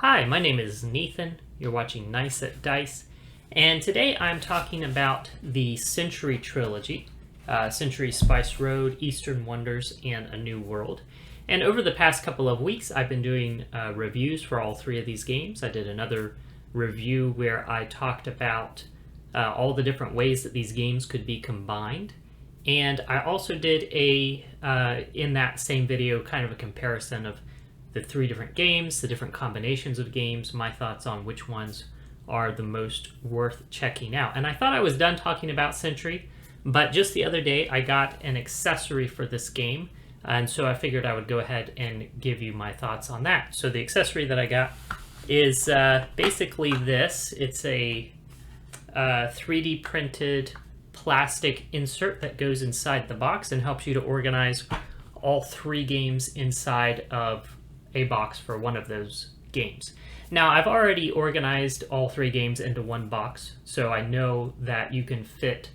Hi, my name is Nathan. You're watching Nice at Dice, and today I'm talking about the Century Trilogy, Century Spice Road, Eastern Wonders, and A New World. And over the past couple of weeks, I've been doing reviews for all three of these games. I did another review where I talked about all the different ways that these games could be combined. And I also did in that same video, kind of a comparison of the three different games, the different combinations of games, my thoughts on which ones are the most worth checking out. And I thought I was done talking about Century, but just the other day I got an accessory for this game, and so I figured I would go ahead and give you my thoughts on that. So the accessory that I got is basically this. It's a 3D printed plastic insert that goes inside the box and helps you to organize all three games inside of a box for one of those games. Now, I've already organized all three games into one box, so I know that you can fit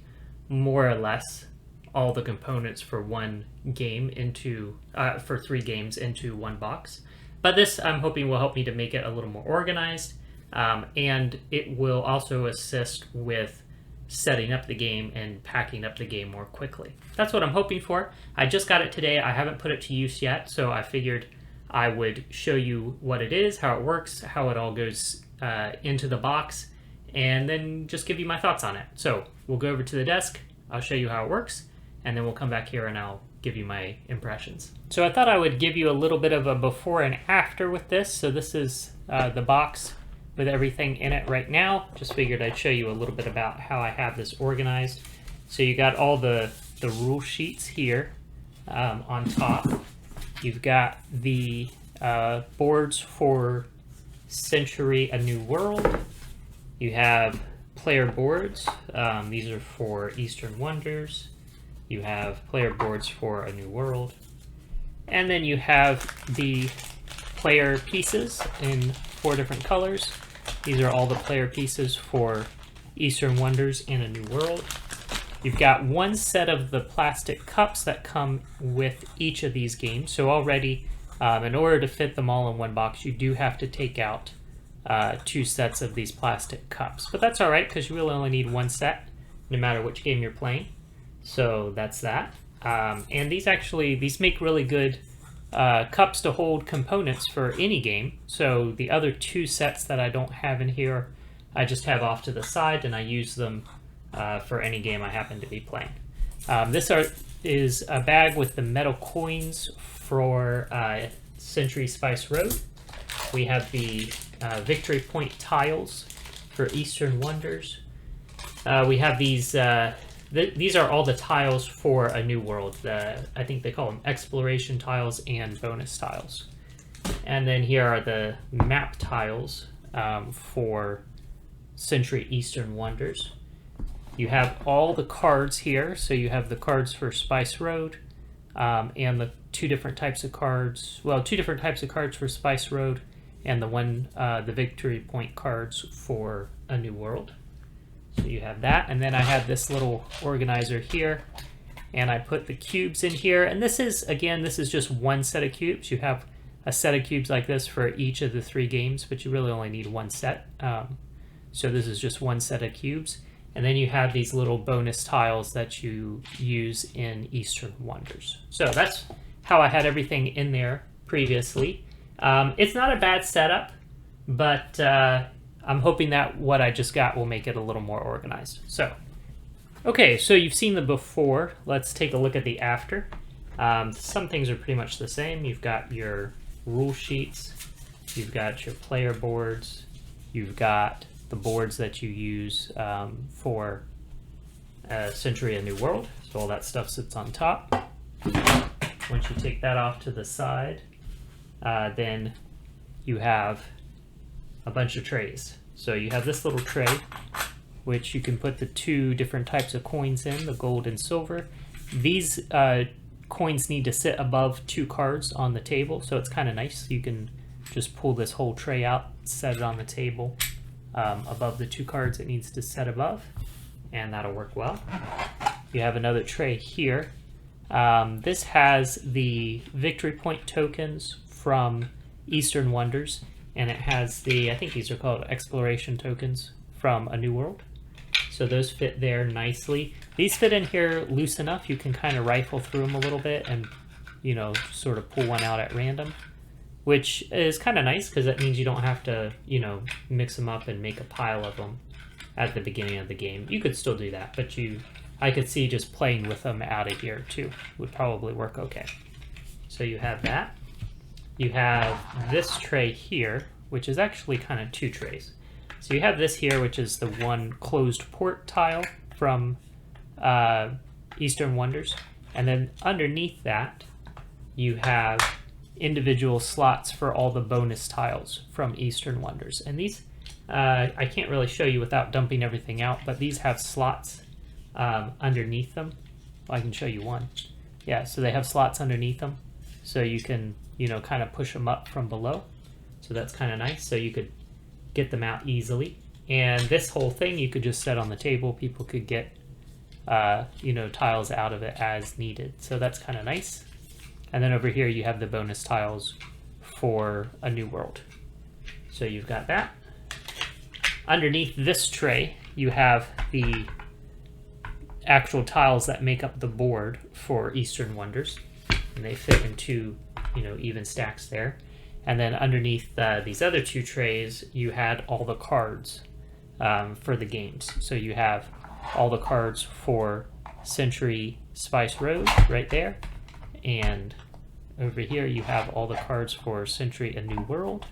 more or less all the components for one game into for three games into one box. But this, I'm hoping, will help me to make it a little more organized, and it will also assist with setting up the game and packing up the game more quickly. That's what I'm hoping for. I just got it today. I haven't put it to use yet, so I figured I would show you what it is, how it works, how it all goes into the box, and then just give you my thoughts on it. So we'll go over to the desk, I'll show you how it works, and then we'll come back here and I'll give you my impressions. So I thought I would give you a little bit of a before and after with this. So this is the box with everything in it right now. Just figured I'd show you a little bit about how I have this organized. So you got all the rule sheets here on top. You've got the boards for Century A New World. You have player boards. These are for Eastern Wonders. You have player boards for A New World. And then you have the player pieces in 4 different colors. These are all the player pieces for Eastern Wonders and A New World. You've got one set of the plastic cups that come with each of these games. So already, in order to fit them all in one box, you do have to take out 2 sets of these plastic cups. But that's all right, because you really only need one set, no matter which game you're playing. So that's that. And these make really good cups to hold components for any game. So the other 2 sets that I don't have in here, I just have off to the side, and I use them for any game I happen to be playing. This is a bag with the metal coins for Century Spice Road. We have the victory point tiles for Eastern Wonders. We have these these are all the tiles for A New World. I think they call them exploration tiles and bonus tiles. And then here are the map tiles for Century Eastern Wonders. You have all the cards here, so you have the cards for Spice Road, and the 2 different types of cards. Well, 2 different types of cards for Spice Road, and the victory point cards for A New World. So you have that, and then I have this little organizer here, and I put the cubes in here. And this is just one set of cubes. You have a set of cubes like this for each of the 3 games, but you really only need one set. So this is just one set of cubes. And then you have these little bonus tiles that you use in Eastern Wonders. So that's how I had everything in there previously. It's not a bad setup, but I'm hoping that what I just got will make it a little more organized. So, okay, so you've seen the before. Let's take a look at the after. Some things are pretty much the same. You've got your rule sheets. You've got your player boards. You've got the boards that you use for Century A New World. So all that stuff sits on top. Once you take that off to the side, then you have a bunch of trays. So you have this little tray, which you can put the 2 different types of coins in, the gold and silver. These coins need to sit above 2 cards on the table, so it's kind of nice. You can just pull this whole tray out, set it on the table above the 2 cards it needs to set above, and that'll work well. You have another tray here. This has the victory point tokens from Eastern Wonders, and it has the, I think these are called exploration tokens from A New World. So those fit there nicely. These fit in here loose enough, you can kind of rifle through them a little bit and, you know, sort of pull one out at random, which is kind of nice because that means you don't have to, you know, mix them up and make a pile of them at the beginning of the game. You could still do that, but I could see just playing with them out of here too would probably work okay. So you have that. You have this tray here, which is actually kind of two trays. So you have this here, which is the one closed port tile from Eastern Wonders. And then underneath that, you have individual slots for all the bonus tiles from Eastern Wonders. And these, I can't really show you without dumping everything out, but these have slots underneath them. Well, I can show you one. Yeah, so they have slots underneath them. So you can, you know, kind of push them up from below. So that's kind of nice. So you could get them out easily. And this whole thing you could just set on the table. People could get, you know, tiles out of it as needed. So that's kind of nice. And then over here you have the bonus tiles for A New World. So you've got that. Underneath this tray, you have the actual tiles that make up the board for Eastern Wonders. And they fit in two, you know, even stacks there. And then underneath these other two trays, you had all the cards for the games. So you have all the cards for Century Spice Road right there. And over here you have all the cards for Century A New World.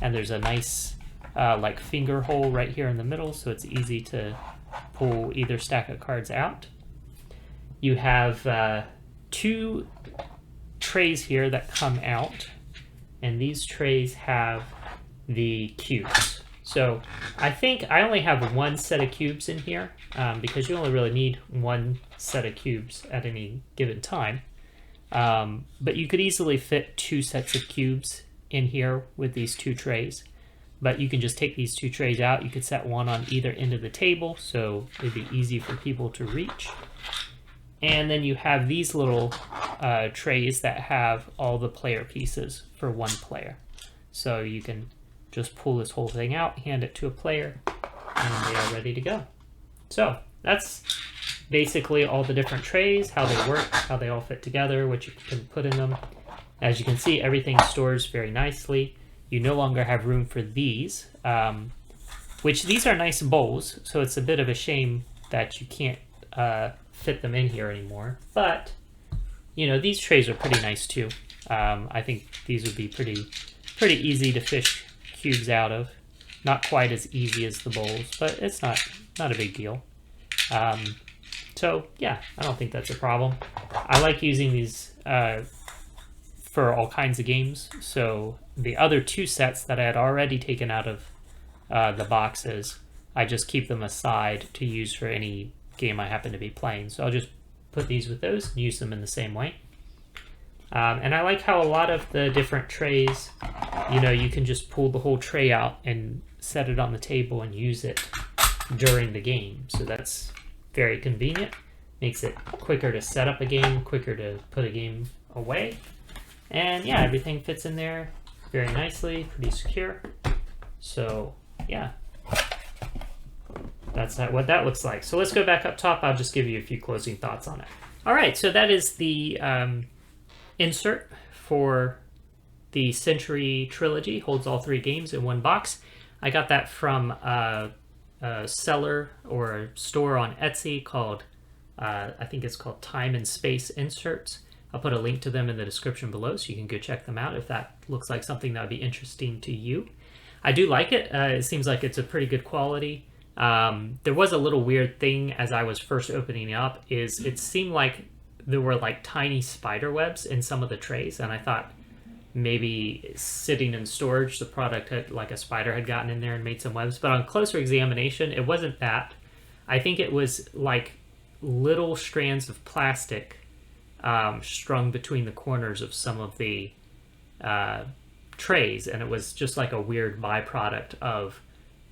And there's a nice like finger hole right here in the middle, so it's easy to pull either stack of cards out. You have two trays here that come out, and these trays have the cubes. So I think I only have one set of cubes in here because you only really need one set of cubes at any given time. But you could easily fit two sets of cubes in here with these two trays. But you can just take these two trays out. You could set one on either end of the table, so it'd be easy for people to reach. And then you have these little trays that have all the player pieces for one player. So you can just pull this whole thing out, hand it to a player, and they are ready to go. So that's basically all the different trays, how they work, how they all fit together, what you can put in them. As you can see, everything stores very nicely. You no longer have room for these, which these are nice bowls, so it's a bit of a shame that you can't fit them in here anymore. But, you know, these trays are pretty nice too. I think these would be pretty easy to fish cubes out of. Not quite as easy as the bowls, but it's not a big deal. So yeah, I don't think that's a problem. I like using these for all kinds of games. So the other two sets that I had already taken out of the boxes, I just keep them aside to use for any game I happen to be playing. So I'll just put these with those and use them in the same way. And I like how a lot of the different trays, you know, you can just pull the whole tray out and set it on the table and use it during the game. So that's very convenient. Makes it quicker to set up a game, quicker to put a game away. And yeah, everything fits in there very nicely, pretty secure. So yeah, that's what that looks like. So let's go back up top. I'll just give you a few closing thoughts on it. All right, so that is the insert for the Century Trilogy. Holds all three games in one box. I got that from a seller or a store on Etsy called, I think it's called Time and Space Inserts. I'll put a link to them in the description below so you can go check them out if that looks like something that would be interesting to you. I do like it. It seems like it's a pretty good quality. There was a little weird thing as I was first opening it up, is it seemed like there were like tiny spider webs in some of the trays, and I thought maybe sitting in storage the product had, like a spider had gotten in there and made some webs, but on closer examination it wasn't that. I think it was like little strands of plastic strung between the corners of some of the trays, and it was just like a weird byproduct of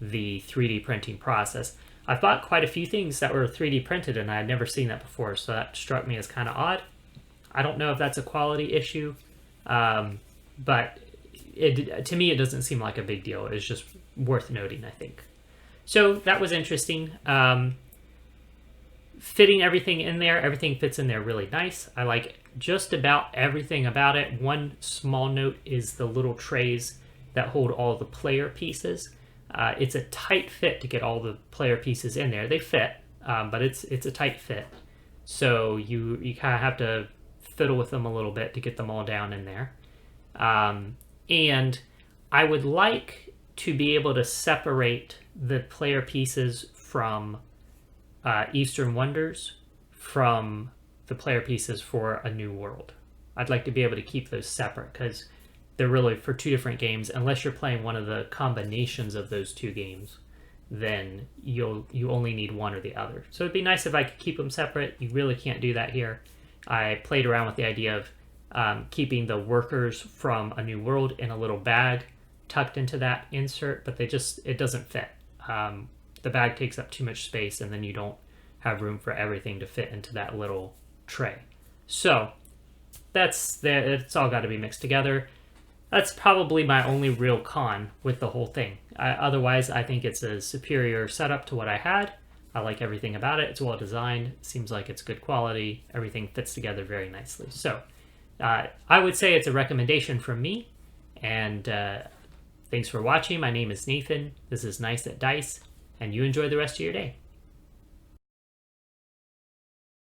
the 3D printing process. I've bought quite a few things that were 3D printed and I had never seen that before, so that struck me as kind of odd. I don't know if that's a quality issue, but to me, it doesn't seem like a big deal. It's just worth noting, I think. So that was interesting. Fitting everything in there, everything fits in there really nice. I like just about everything about it. One small note is the little trays that hold all the player pieces. It's a tight fit to get all the player pieces in there. They fit, but it's a tight fit. So you kind of have to fiddle with them a little bit to get them all down in there. And I would like to be able to separate the player pieces from Eastern Wonders from the player pieces for A New World. I'd like to be able to keep those separate because they're really for two different games. Unless you're playing one of the combinations of those two games, then you only need one or the other. So it'd be nice if I could keep them separate. You really can't do that here. I played around with the idea of keeping the workers from A New World in a little bag tucked into that insert, but it doesn't fit. The bag takes up too much space, and then you don't have room for everything to fit into that little tray. So it's all got to be mixed together. That's probably my only real con with the whole thing. Otherwise, I think it's a superior setup to what I had. I like everything about it. It's well designed. Seems like it's good quality. Everything fits together very nicely. So I would say it's a recommendation from me. And thanks for watching. My name is Nathan. This is Nice at Dice. And you enjoy the rest of your day.